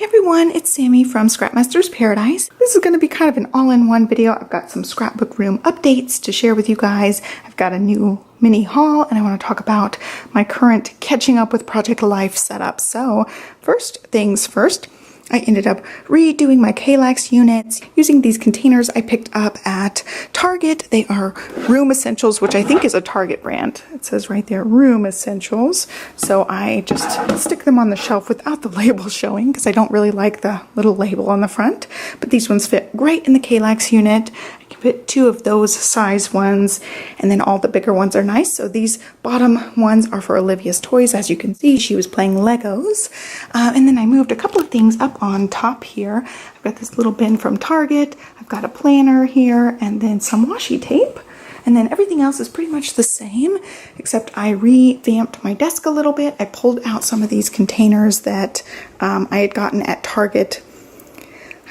Everyone, it's Sammy from Scrapmaster's Paradise. This is going to be kind of an all-in-one video. I've got some scrapbook room updates to share with you guys. I've got a new mini haul and I want to talk about my current catching up with Project Life setup. So first things first, I ended up redoing my Kallax units using these containers I picked up at Target. They are Room Essentials, which I think is a Target brand. It says right there, Room Essentials. So I just stick them on the shelf without the label showing because I don't really like the little label on the front. But these ones fit great in the Kallax unit. I can fit 2 of those size ones, and then all the bigger ones are nice. So these bottom ones are for Olivia's toys. As you can see, she was playing Legos. And then I moved a couple of things up on top here. I've got this little bin from Target. I've got a planner here, and then some washi tape. And then everything else is pretty much the same, except I revamped my desk a little bit. I pulled out some of these containers that I had gotten at Target,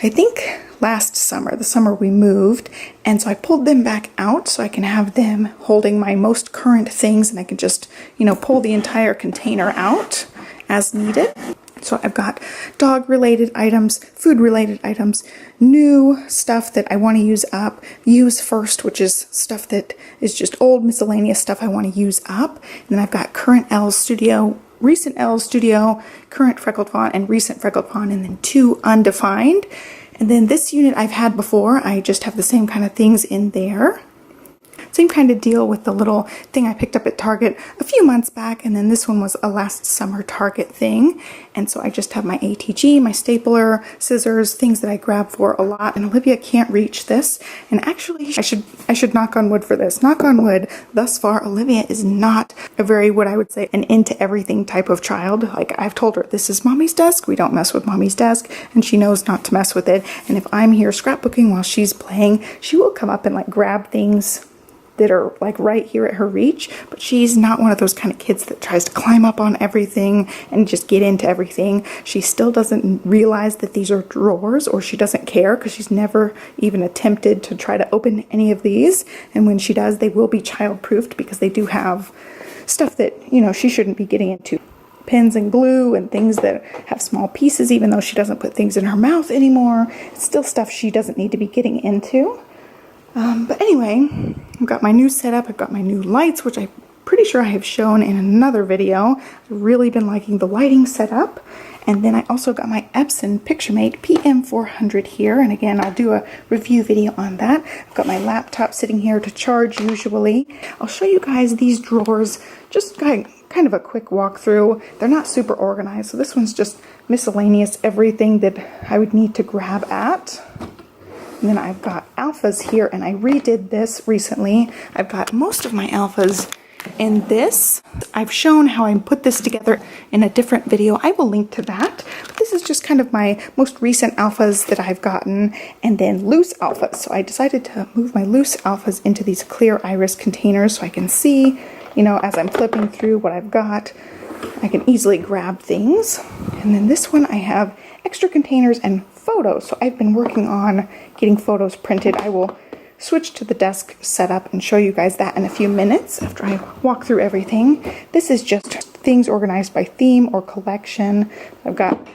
I think last summer, the summer we moved, and so I pulled them back out so I can have them holding my most current things, and I can just, pull the entire container out as needed. So I've got dog-related items, food-related items, new stuff that I want to use first, which is stuff that is just old miscellaneous stuff I want to use up. And then I've got current Elle's Studio, recent Elle's Studio, current Freckled Fawn, and recent Freckled Fawn, and then 2 undefined. And then this unit I've had before, I just have the same kind of things in there. Same kind of deal with the little thing I picked up at Target a few months back, and then this one was a last summer Target thing. And so I just have my ATG, my stapler, scissors, things that I grab for a lot. And Olivia can't reach this. And actually, I should knock on wood for this. Knock on wood, thus far, Olivia is not a very, what I would say, an into everything type of child. Like, I've told her, this is mommy's desk. We don't mess with mommy's desk. And she knows not to mess with it. And if I'm here scrapbooking while she's playing, she will come up and grab things that are right here at her reach, but she's not one of those kind of kids that tries to climb up on everything and just get into everything. She still doesn't realize that these are drawers, or she doesn't care because she's never even attempted to try to open any of these. And when she does, they will be child-proofed because they do have stuff that, she shouldn't be getting into. Pens and glue and things that have small pieces, even though she doesn't put things in her mouth anymore. It's still stuff she doesn't need to be getting into. But anyway, I've got my new setup, I've got my new lights, which I'm pretty sure I have shown in another video. I've really been liking the lighting setup. And then I also got my Epson PictureMate PM400 here, and again, I'll do a review video on that. I've got my laptop sitting here to charge usually. I'll show you guys these drawers, just kind of a quick walkthrough. They're not super organized, so this one's just miscellaneous, everything that I would need to grab at. And then I've got alphas here, and I redid this recently. I've got most of my alphas in this. I've shown how I put this together in a different video. I will link to that. But this is just kind of my most recent alphas that I've gotten, and then loose alphas. So I decided to move my loose alphas into these clear iris containers so I can see, as I'm flipping through what I've got, I can easily grab things. And then this one I have extra containers and photos. So I've been working on getting photos printed. I will switch to the desk setup and show you guys that in a few minutes after I walk through everything. This is just things organized by theme or collection. I've got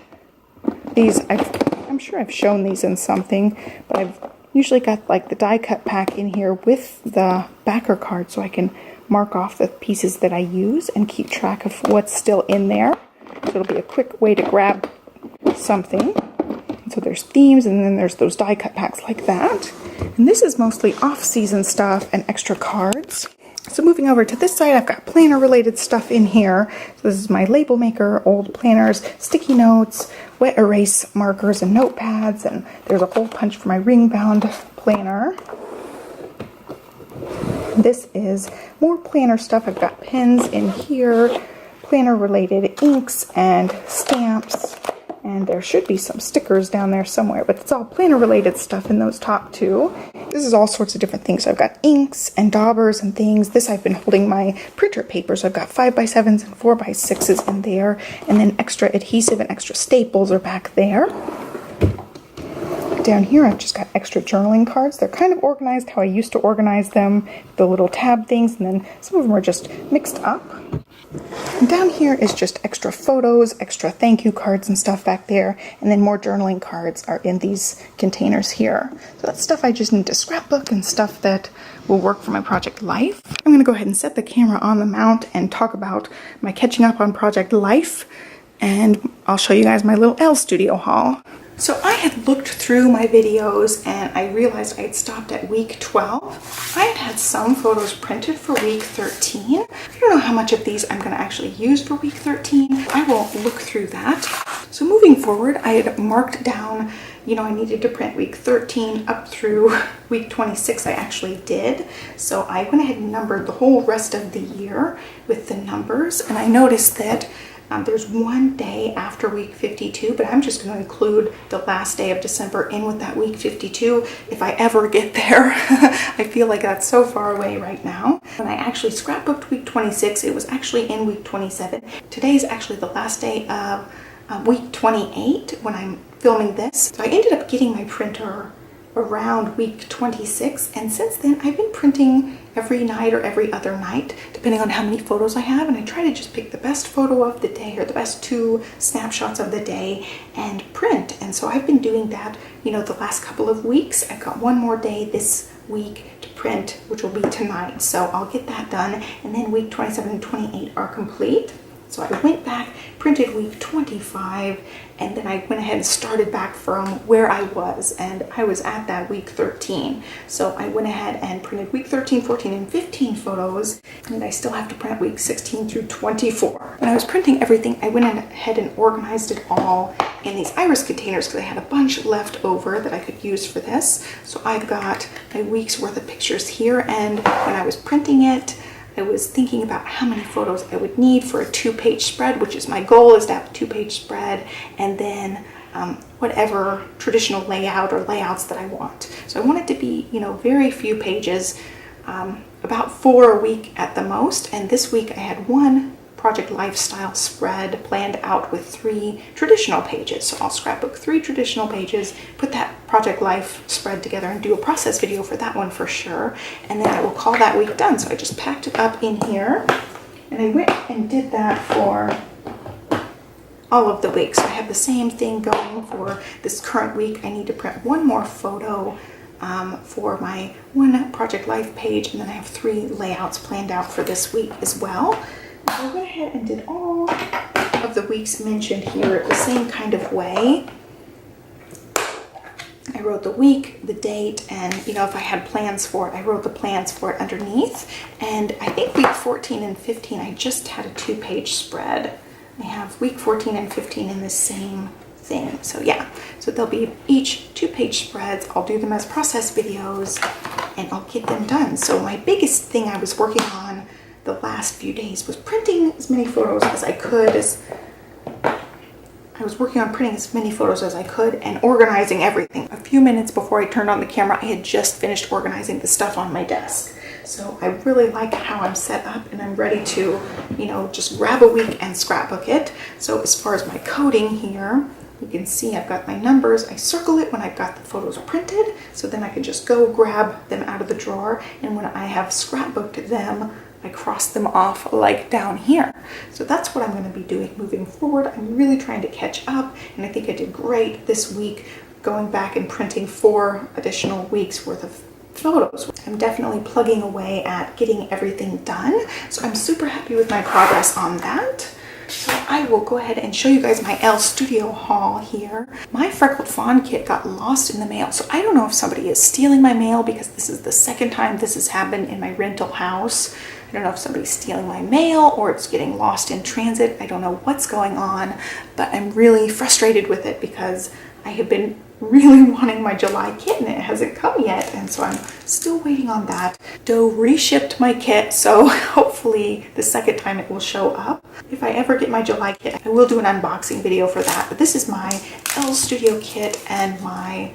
these, I'm sure I've shown these in something, but I've usually got the die cut pack in here with the backer card so I can mark off the pieces that I use and keep track of what's still in there. So it'll be a quick way to grab something. So there's themes, and then there's those die cut packs like that. And this is mostly off-season stuff and extra cards. So moving over to this side, I've got planner-related stuff in here. So this is my label maker, old planners, sticky notes, wet erase markers, and notepads. And there's a hole punch for my ring-bound planner. This is more planner stuff. I've got pens in here, planner-related inks and stamps. And there should be some stickers down there somewhere, but it's all planner-related stuff in those top 2. This is all sorts of different things. So I've got inks and daubers and things. This I've been holding my printer paper, so I've got 5x7s and 4x6s in there, and then extra adhesive and extra staples are back there. Down here I've just got extra journaling cards. They're kind of organized how I used to organize them, the little tab things, and then some of them are just mixed up. And down here is just extra photos, extra thank you cards and stuff back there, and then more journaling cards are in these containers here. So that's stuff I just need to scrapbook and stuff that will work for my project life. I'm going to go ahead and set the camera on the mount and talk about my catching up on project life, and I'll show you guys my little L Studio haul. So I had looked through my videos and I realized I had stopped at week 12. I had some photos printed for week 13. I don't know how much of these I'm going to actually use for week 13. I will look through that. So moving forward, I had marked down, I needed to print week 13 up through week 26. I actually did. So I went ahead and numbered the whole rest of the year with the numbers, and I noticed that there's one day after week 52, but I'm just going to include the last day of December in with that week 52 if I ever get there. I feel like that's so far away right now. When I actually scrapbooked week 26, it was actually in week 27. Today's actually the last day of week 28 when I'm filming this. So I ended up getting my printer around week 26, and since then I've been printing every night or every other night depending on how many photos I have, and I try to just pick the best photo of the day or the best 2 snapshots of the day and print. And so I've been doing that the last couple of weeks. I've got one more day this week to print, which will be tonight, so I'll get that done, and then week 27 and 28 are complete. So I went back, printed week 25, and then I went ahead and started back from where I was, and I was at that week 13. So I went ahead and printed week 13, 14, and 15 photos, and I still have to print week 16 through 24. When I was printing everything, I went ahead and organized it all in these iris containers because I had a bunch left over that I could use for this. So I've got my week's worth of pictures here, and when I was printing it, I was thinking about how many photos I would need for a 2-page spread, which is my goal, is to have a 2-page spread, and then whatever traditional layout or layouts that I want. So I want it to be, very few pages, about 4 a week at the most. And this week I had 1 project lifestyle spread planned out with 3 traditional pages. So I'll scrapbook 3 traditional pages, put that project life spread together, and do a process video for that one for sure. And then I will call that week done. So I just packed it up in here, and I went and did that for all of the weeks. So I have the same thing going for this current week. I need to print 1 more photo for my 1 project life page, and then I have 3 layouts planned out for this week as well. So I went ahead and did all of the weeks mentioned here the same kind of way. I wrote the week, the date, and if I had plans for it, I wrote the plans for it underneath. And I think week 14 and 15, I just had a 2-page spread. I have week 14 and 15 in the same thing. So yeah, so they'll be each 2-page spreads. I'll do them as process videos, and I'll get them done. So my biggest thing I was working on the last few days was printing as many photos as I could. I was working on printing as many photos as I could and organizing everything. A few minutes before I turned on the camera, I had just finished organizing the stuff on my desk. So I really like how I'm set up, and I'm ready to, just grab a week and scrapbook it. So as far as my coding here, you can see I've got my numbers. I circle it when I've got the photos printed, so then I can just go grab them out of the drawer. And when I have scrapbooked them, I cross them off like down here. So that's what I'm going to be doing moving forward. I'm really trying to catch up, and I think I did great this week going back and printing 4 additional weeks worth of photos. I'm definitely plugging away at getting everything done. So I'm super happy with my progress on that. So I will go ahead and show you guys my L Studio haul here. My Freckled Fawn kit got lost in the mail. So I don't know if somebody is stealing my mail, because this is the second time this has happened in my rental house. I don't know if somebody's stealing my mail or it's getting lost in transit. I don't know what's going on, but I'm really frustrated with it because I have been really wanting my July kit and it hasn't come yet, and so I'm still waiting on that. Doe reshipped my kit, so hopefully the second time it will show up. If I ever get my July kit, I will do an unboxing video for that. But this is my L Studio kit and my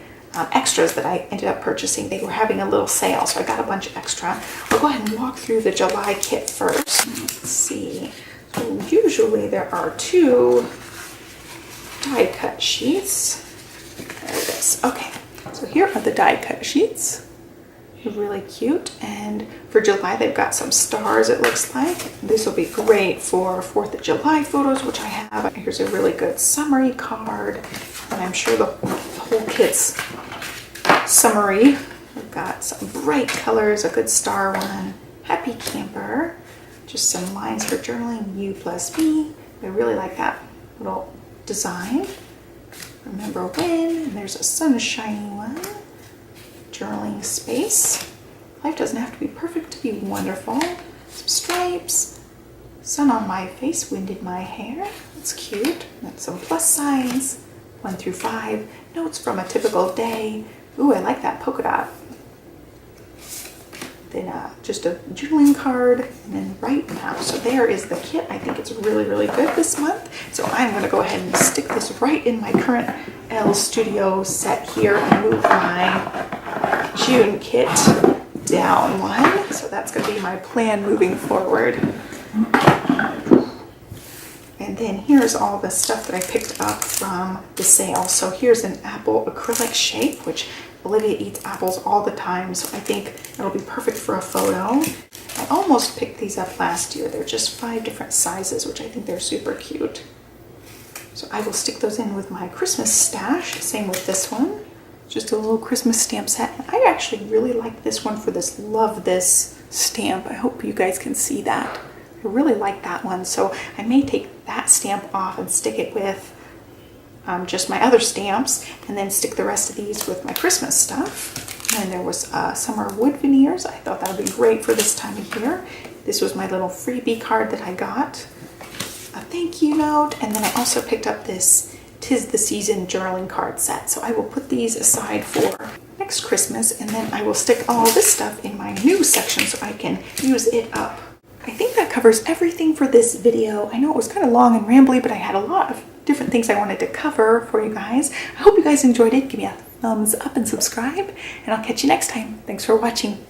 extras that I ended up purchasing. They were having a little sale, so I got a bunch of extra. I'll go ahead and walk through the July kit first. Let's see. So usually there are 2 die cut sheets. There it is. Okay. So here are the die cut sheets. They're really cute, and for July they've got some stars, it looks like. This will be great for 4th of July photos, which I have. Here's a really good summary card, and I'm sure the whole kit's summary. We've got some bright colors, a good star one, happy camper, just some lines for journaling, you plus me. I really like that little design. Remember when, and there's a sunshiny one. Journaling space. Life doesn't have to be perfect to be wonderful. Some stripes. Sun on my face, wind in my hair. That's cute. And some plus signs. 1 through 5. Notes from a typical day. Ooh, I like that polka dot. Then just a journaling card, and then right now. So there is the kit. I think it's really, really good this month. So I'm going to go ahead and stick this right in my current L Studio set here and move my June kit down one. So that's going to be my plan moving forward. And then here's all the stuff that I picked up from the sale. So here's an apple acrylic shape, which Olivia eats apples all the time, so I think it'll be perfect for a photo. I almost picked these up last year. They're just 5 different sizes, which I think they're super cute. So I will stick those in with my Christmas stash. Same with this one. Just a little Christmas stamp set. I actually really like this one for this Love This stamp. I hope you guys can see that. I really like that one, so I may take that stamp off and stick it with just my other stamps, and then stick the rest of these with my Christmas stuff. And there was summer wood veneers. I thought that would be great for this time of year. This was my little freebie card that I got. A thank you note, and then I also picked up this 'Tis the Season journaling card set. So I will put these aside for next Christmas, and then I will stick all this stuff in my new section so I can use it up. I think that covers everything for this video. I know it was kind of long and rambly, but I had a lot of different things I wanted to cover for you guys. I hope you guys enjoyed it. Give me a thumbs up and subscribe, and I'll catch you next time. Thanks for watching.